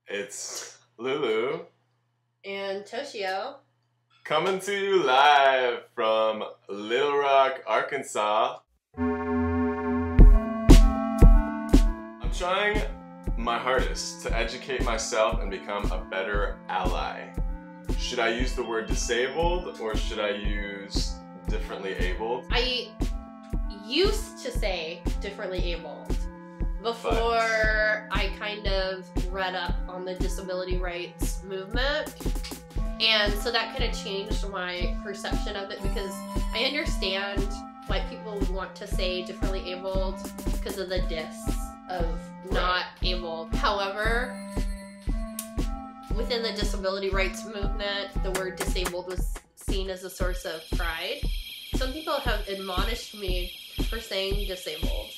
It's Lulu and Toshio coming to you live from Little Rock, Arkansas. I'm trying my hardest to educate myself and become a better ally. Should I use the word disabled or should I use differently abled? I used to say differently abled before I kind of read up on the disability rights movement, and so that kind of changed my perception of it, because I understand why people would want to say differently abled because of the diss of not able. However, within the disability rights movement, the word disabled was seen as a source of pride. Some people have admonished me for saying disabled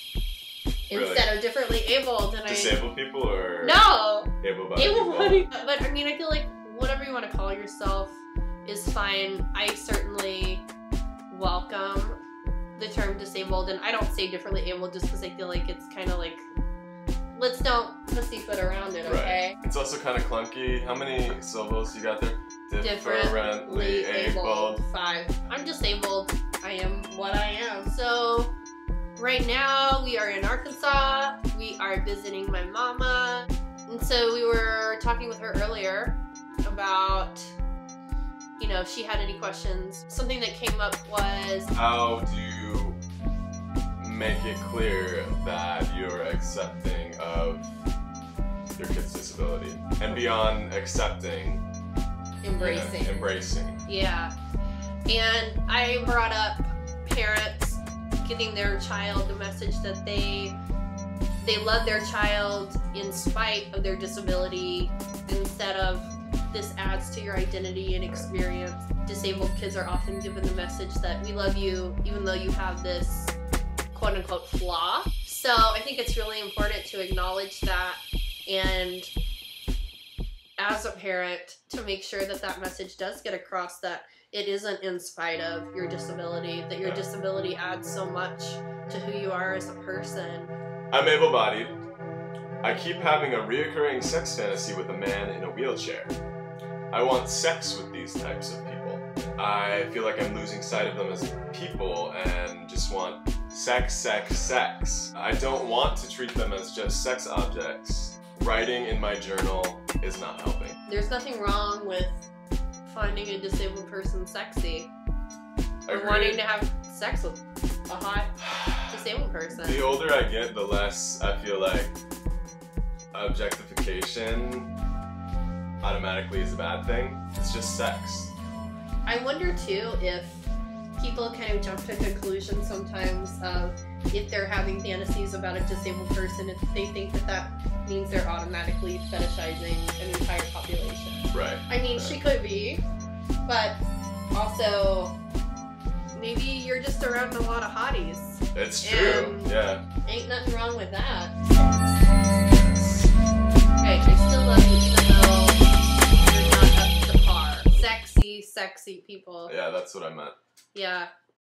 instead of differently abled. And disabled people or no able-bodied people? But I mean, I feel like whatever you want to call yourself is fine. I certainly welcome the term disabled, and I don't say differently able just because I feel like it's kind of like, let's don't pussyfoot around it, okay? Right. It's also kind of clunky. How many syllables you got there? Differently abled. 5. I'm disabled. I am what I am. So right now we are in Arkansas. We are visiting my mama. And so we were talking with her earlier about, you know, if she had any questions. Something that came up was, how do you make it clear that you're accepting of your kid's disability? And beyond accepting, embracing. Yeah. And I brought up parents giving their child the message that they love their child in spite of their disability, instead of this adds to your identity and experience. Disabled kids are often given the message that we love you even though you have this quote-unquote flaw. So I think it's really important to acknowledge that, and as a parent to make sure that that message does get across, that it isn't in spite of your disability, that your disability adds so much to who you are as a person. I'm able-bodied. I keep having a reoccurring sex fantasy with a man in a wheelchair. I want sex with these types of people. I feel like I'm losing sight of them as people and just want sex, sex, sex. I don't want to treat them as just sex objects. Writing in my journal is not helping. There's nothing wrong with finding a disabled person sexy or wanting to have sex with a hot disabled person. The older I get, the less I feel like objectification automatically is a bad thing. It's just sex. I wonder too if people kind of jump to conclusions sometimes of, if they're having fantasies about a disabled person, if they think that that means they're automatically fetishizing an entire population. Right. I mean, she could be, but also maybe you're just around a lot of hotties. It's true, yeah. Ain't nothing wrong with that. Okay, I still love you even though you're not up to par. Sexy people. Yeah, that's what I meant. Yeah.